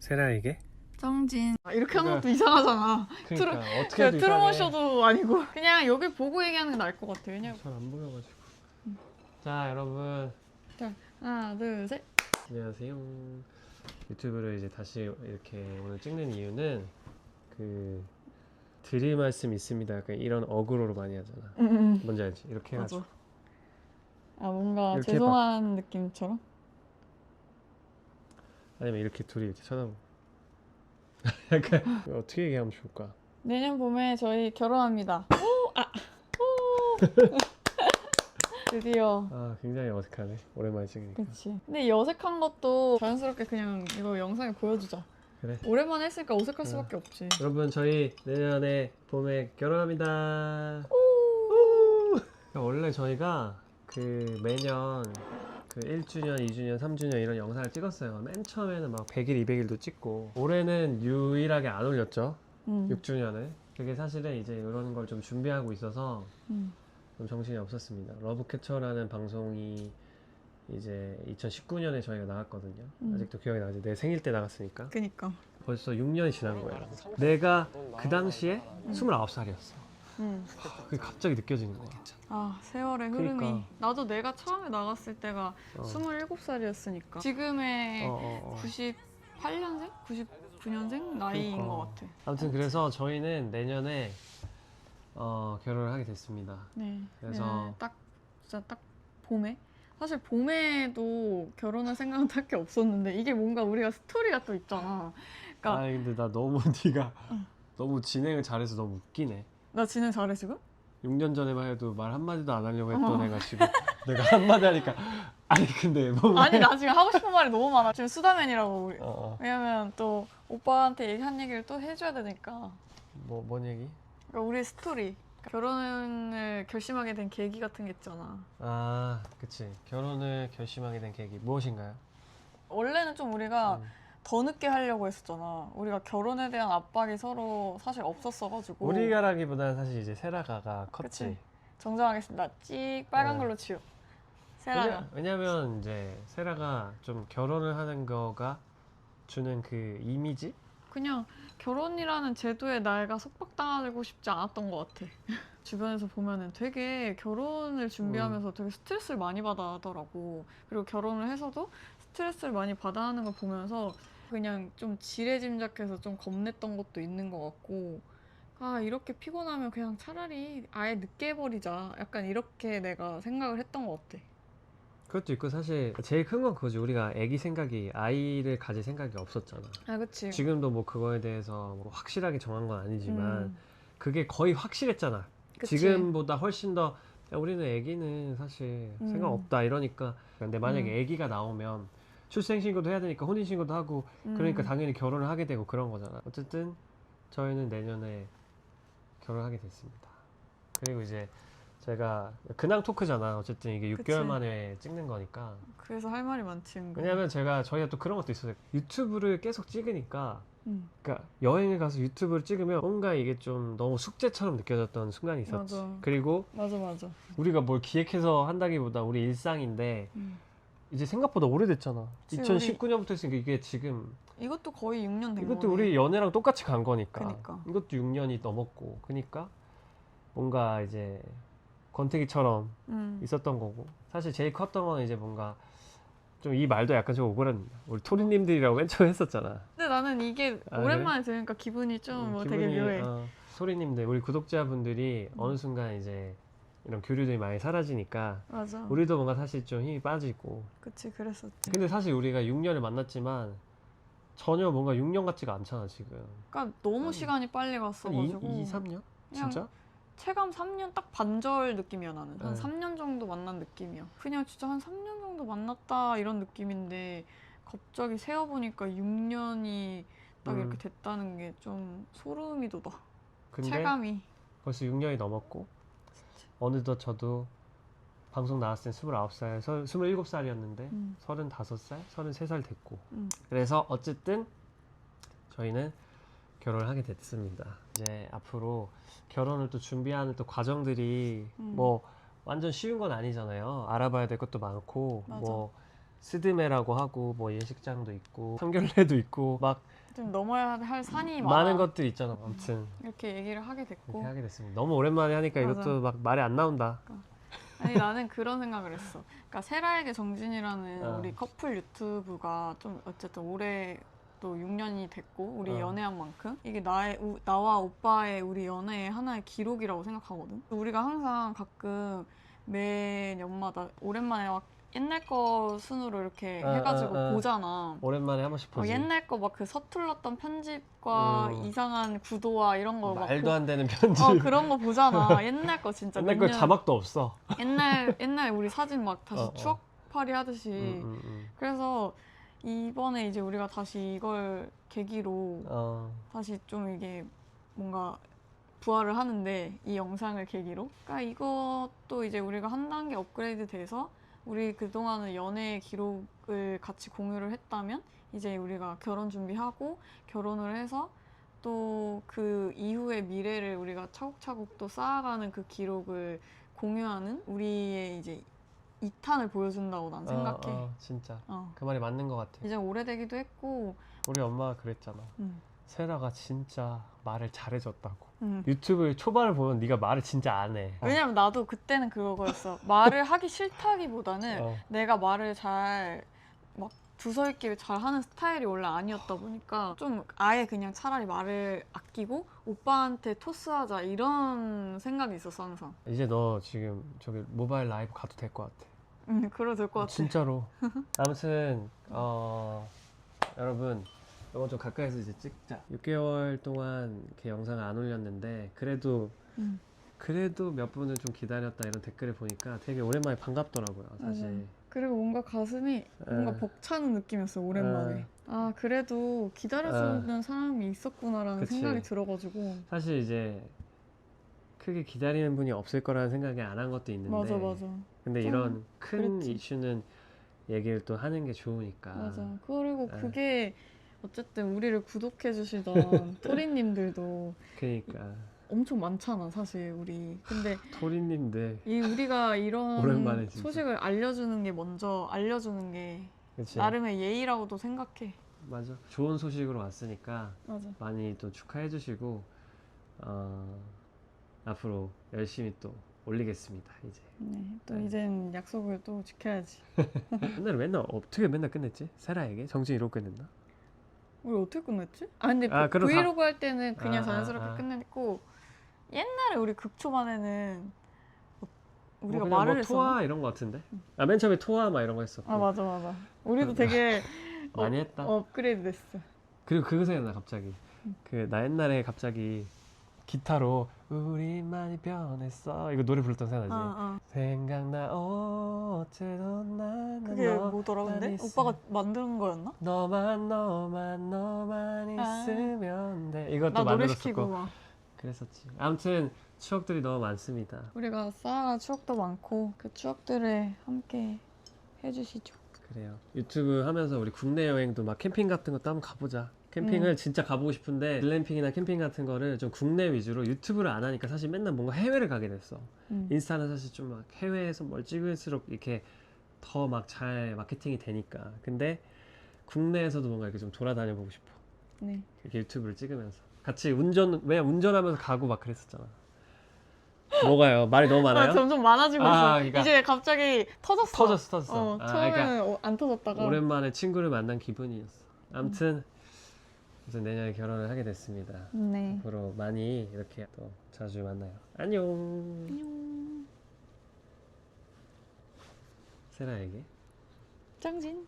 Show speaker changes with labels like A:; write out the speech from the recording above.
A: 세라에게?
B: 정진. 이렇게 하는 것도 이상하잖아.
A: 그러니까 어떻게 해도
B: 트루머쇼도 아니고 그냥 여기 보고 얘기하는 게 나을 것 같아. 왜냐면
A: 잘안 보여가지고. 자 여러분.
B: 자 하나 둘 셋.
A: 안녕하세요. 유튜브를 이제 다시 이렇게 오늘 찍는 이유는 그 드릴 말씀 있습니다. 약간 이런 어그로로 많이 하잖아. 뭔지 알지? 이렇게 해가지고.
B: 맞아. 아 뭔가
A: 이렇게
B: 죄송한 느낌처럼.
A: 아니면 이렇게 둘이 이렇게 쳐다보고. 약간 어떻게 얘기하면 좋을까?
B: 내년 봄에 저희 결혼합니다. 오! 아! 오! 드디어.
A: 아 굉장히 어색하네. 오랜만에 찍으니까.
B: 그치. 근데 이 어색한 것도 자연스럽게 그냥 이거 영상에 보여주자.
A: 그래.
B: 오랜만에 했으니까 어색할 수밖에 없지.
A: 여러분 저희 내년에 봄에 결혼합니다. 우! 원래 저희가 그 매년 그 1주년, 2주년, 3주년 이런 영상을 찍었어요. 맨 처음에는 막 100일, 200일도 찍고 올해는 유일하게 안 올렸죠. 6주년을. 그게 사실은 이제 이런 걸 좀 준비하고 있어서 좀 정신이 없었습니다. 러브캐쳐라는 방송이 이제 2019년에 저희가 나갔거든요. 아직도 기억이 나지. 내 생일 때 나갔으니까.
B: 그니까.
A: 벌써 6년이 지난 거예요. 내가 그 당시에 29살이었어. 그게 갑자기 느껴지는 거야.
B: 아 세월의 흐름이.
A: 그러니까.
B: 나도 내가 처음에 나갔을 때가 27살이었으니까 지금의 98년생? 99년생 나이인
A: 그러니까.
B: 것 같아.
A: 아무튼 그래서 저희는 내년에 결혼을 하게 됐습니다.
B: 네.
A: 그래서
B: 네, 진짜 딱 봄에. 사실 봄에도 결혼할 생각은 딱히 없었는데 이게 뭔가 우리가 스토리가 또 있잖아. 그러니까
A: 아니 근데 나 너무 네가 너무 진행을 잘해서 너무 웃기네.
B: 나 진행 잘해 지금?
A: 6년 전에만 해도 말 한마디도 안 하려고 했던 애가 지금 내가 한마디 하니까 아니 근데 뭐
B: 아니 나 지금 하고 싶은 말이 너무 많아. 지금 수다맨이라고 우리.
A: 어.
B: 왜냐면 또 오빠한테 한 얘기를 또 해줘야 되니까.
A: 뭔 얘기?
B: 그러니까 우리 스토리. 결혼을 결심하게 된 계기 같은 게 있잖아.
A: 아 그치. 결혼을 결심하게 된 계기 무엇인가요?
B: 원래는 좀 우리가 더 늦게 하려고 했었잖아. 우리가 결혼에 대한 압박이 서로 사실 없었어가지고.
A: 우리가라기보다는 사실 이제 세라가가 컸지.
B: 그치. 정정하겠습니다. 찍 빨간 걸로 치우. 세라가.
A: 왜냐면 이제 세라가 좀 결혼을 하는 거가 주는 그 이미지?
B: 그냥 결혼이라는 제도에 나이가 속박당하고 싶지 않았던 것 같아. 주변에서 보면은 되게 결혼을 준비하면서 되게 스트레스를 많이 받아 하더라고. 그리고 결혼을 해서도 스트레스를 많이 받아 하는 걸 보면서 그냥 좀 지레짐작해서 좀 겁냈던 것도 있는 것 같고, 아, 이렇게 피곤하면 그냥 차라리 아예 늦게 해버리자. 약간 이렇게 내가 생각을 했던 것 같아.
A: 그것도 있고 사실 제일 큰 건 그거지. 우리가 아기 생각이 아이를 가질 생각이 없었잖아.
B: 아, 그치.
A: 지금도 뭐 그거에 대해서 뭐 확실하게 정한 건 아니지만 그게 거의 확실했잖아.
B: 그치.
A: 지금보다 훨씬 더 야, 우리는 아기는 사실 생각 없다 이러니까. 근데 만약에 아기가 나오면 출생신고도 해야 되니까 혼인신고도 하고 그러니까 당연히 결혼을 하게 되고 그런 거잖아. 어쨌든 저희는 내년에 결혼하게 됐습니다. 그리고 이제 제가 근황 토크잖아. 어쨌든 이게 6개월
B: 그치.
A: 만에 찍는 거니까.
B: 그래서 할 말이 많지. 은근.
A: 왜냐면 저희가 또 그런 것도 있어요. 유튜브를 계속 찍으니까 그러니까 여행을 가서 유튜브를 찍으면 뭔가 이게 좀 너무 숙제처럼 느껴졌던 순간이 있었지.
B: 맞아.
A: 그리고
B: 맞아.
A: 우리가 뭘 기획해서 한다기보다 우리 일상인데 이제 생각보다 오래됐잖아.
B: 지금
A: 2019년부터 했으니까 이게 지금
B: 이것도 거의 6년 된
A: 이것도
B: 거네.
A: 우리 연애랑 똑같이 간 거니까.
B: 그니까.
A: 이것도 6년이 넘었고 그러니까 뭔가 이제 권태기처럼 있었던 거고. 사실 제일 컸던 건 이제 뭔가 좀 이 말도 약간 좀 오그랍니다. 우리 토리님들이라고 맨 처음에 했었잖아.
B: 근데 나는 이게 오랜만에 들으니까 기분이 좀 뭐 되게 묘해.
A: 토리님들 우리 구독자분들이 어느 순간 이제 이런 교류들이 많이 사라지니까
B: 맞아.
A: 우리도 뭔가 사실 좀 힘이 빠지고.
B: 그치, 그랬었지.
A: 근데 사실 우리가 6년을 만났지만 전혀 뭔가 6년 같지가 않잖아 지금.
B: 그러니까 너무 시간이 빨리
A: 한
B: 갔어가지고
A: 2, 3년?
B: 그냥
A: 진짜?
B: 체감 3년 딱 반절 느낌이야. 나는 한
A: 네.
B: 3년 정도 만난 느낌이야. 그냥 진짜 한 3년 정도 만났다 이런 느낌인데 갑자기 세어보니까 6년이 딱 이렇게 됐다는 게 좀 소름이 돋아.
A: 근데
B: 체감이.
A: 벌써 6년이 넘었고 어느덧 저도 방송 나왔을 땐 29살, 27살이었는데 35살, 33살 됐고 그래서 어쨌든 저희는 결혼을 하게 됐습니다. 이제 앞으로 결혼을 또 준비하는 또 과정들이 뭐 완전 쉬운 건 아니잖아요. 알아봐야 될 것도 많고
B: 맞아.
A: 뭐 스드메라고 하고 뭐 예식장도 있고 청결례도 있고 막
B: 좀 넘어야 할 산이
A: 많은
B: 많아.
A: 것들이 있잖아. 아무튼
B: 이렇게 얘기를 하게 됐고.
A: 이렇게 하게 됐습니다. 너무 오랜만에 하니까
B: 맞아.
A: 이것도 막 말이 안 나온다.
B: 아니 나는 그런 생각을 했어. 그러니까 세라에게 정진이라는
A: 어.
B: 우리 커플 유튜브가 좀 어쨌든 올해 또 6년이 됐고 우리 연애한 만큼 이게 나와 오빠의 우리 연애의 하나의 기록이라고 생각하거든. 우리가 항상 가끔 매 년마다 오랜만에 막 옛날 거 순으로 이렇게 해가지고 보잖아.
A: 오랜만에 한 번씩 보지.
B: 옛날 거 막 그 서툴렀던 편집과 이상한 구도와 이런 거 막
A: 말도 안 되는 편집.
B: 그런 거 보잖아. 옛날 거 진짜
A: 옛날
B: 몇
A: 거
B: 년-
A: 자막도 없어.
B: 옛날 우리 사진 막 다시 추억팔이 하듯이. 그래서 이번에 이제 우리가 다시 이걸 계기로 다시 좀 이게 뭔가 부활을 하는데 이 영상을 계기로. 그러니까 이것도 이제 우리가 한 단계 업그레이드 돼서 우리 그동안의 연애의 기록을 같이 공유를 했다면 이제 우리가 결혼 준비하고 결혼을 해서 또 그 이후의 미래를 우리가 차곡차곡 또 쌓아가는 그 기록을 공유하는 우리의 이제 2탄을 보여준다고 난 생각해.
A: 진짜 그 말이 맞는 것 같아.
B: 이제 오래되기도 했고.
A: 우리 엄마가 그랬잖아. 세라가 진짜 말을 잘해줬다고.
B: 응.
A: 유튜브 초반을 보면 네가 말을 진짜 안 해.
B: 왜냐면 나도 그때는 그거였어. 말을 하기 싫다기보다는 내가 말을 잘 막 두서 있게 잘 하는 스타일이 원래 아니었다 보니까 좀 아예 그냥 차라리 말을 아끼고 오빠한테 토스하자 이런 생각이 있었어 항상.
A: 이제 너 지금 저기 모바일 라이브 가도 될 것 같아.
B: 응, 그래도 될 것 같아.
A: 진짜로. 아무튼 여러분 이거 좀 가까이서 이제 찍자. 6개월 동안 이렇게 영상을 안 올렸는데 그래도 몇 분은 좀 기다렸다 이런 댓글을 보니까 되게 오랜만에 반갑더라고요 사실.
B: 그리고 뭔가 가슴이 뭔가 벅차는 느낌이었어 오랜만에. 그래도 기다려주는 사람이 있었구나라는
A: 그치.
B: 생각이 들어가지고.
A: 사실 이제 크게 기다리는 분이 없을 거라는 생각이 안 한 것도 있는데
B: 맞아.
A: 근데 이런 큰
B: 그랬지.
A: 이슈는 얘기를 또 하는 게 좋으니까.
B: 맞아. 그리고 그게 어쨌든 우리를 구독해주시던 토리님들도
A: 그러니까
B: 엄청 많잖아 사실 우리. 근데
A: 토리님들
B: 우리가 이런
A: 오랜만에 진짜.
B: 소식을 알려주는 게 먼저 알려주는 게
A: 그치?
B: 나름의 예의라고도 생각해.
A: 맞아. 좋은 소식으로 왔으니까
B: 맞아.
A: 많이 또 축하해 주시고 앞으로 열심히 또 올리겠습니다 이제.
B: 네. 또 이젠 약속을 또 지켜야지.
A: 옛날에 어떻게 맨날 끝냈지? 세라에게? 정신 이러고 끝냈나?
B: 우리 어떻게 끝냈지? 근데
A: 그럼
B: 브이로그 할 때는 그냥
A: 아,
B: 자연스럽게 끝냈고 옛날에 우리 극초반에는 우리가
A: 그냥
B: 말을
A: 뭐
B: 했었나?
A: 토화 이런 거 같은데? 맨 처음에 토화 막 이런 거 했었고.
B: 맞아. 우리도 되게
A: 많이 했다.
B: 업그레이드 됐어.
A: 그리고 그거 생각나 갑자기. 나 옛날에 갑자기 기타로 우리 많이 변했어 이거 노래 불렀던 생각나지? 생각나 어째도 난
B: 그게 뭐더라 근데? 오빠가 만든 거였나?
A: 너만 있으면 돼 이것도
B: 나 노래
A: 만들었었고
B: 시키고 막.
A: 그랬었지. 아무튼 추억들이 너무 많습니다.
B: 우리가 쌓아간 추억도 많고 그 추억들을 함께 해주시죠.
A: 그래요. 유튜브 하면서 우리 국내 여행도 막 캠핑 같은 것도 한번 가보자. 캠핑을 진짜 가보고 싶은데 글램핑이나 캠핑 같은 거를 좀 국내 위주로 유튜브를 안 하니까 사실 맨날 뭔가 해외를 가게 됐어. 인스타는 사실 좀 막 해외에서 뭘 찍을수록 이렇게 더 막 잘 마케팅이 되니까. 근데 국내에서도 뭔가 이렇게 좀 돌아다녀 보고 싶어.
B: 네.
A: 이렇게 유튜브를 찍으면서 같이 운전하면서 가고 막 그랬었잖아. 뭐가요? 말이 너무 많아요?
B: 점점 많아지고 있어.
A: 그러니까.
B: 이제 갑자기 터졌어.
A: 터졌어.
B: 처음에는
A: 그러니까
B: 안 터졌다가.
A: 오랜만에 친구를 만난 기분이었어. 아무튼 내년에 결혼을 하게 됐습니다.
B: 네.
A: 앞으로 많이 이렇게 또 자주 만나요. 안녕.
B: 안녕.
A: 세라에게
B: 짱진.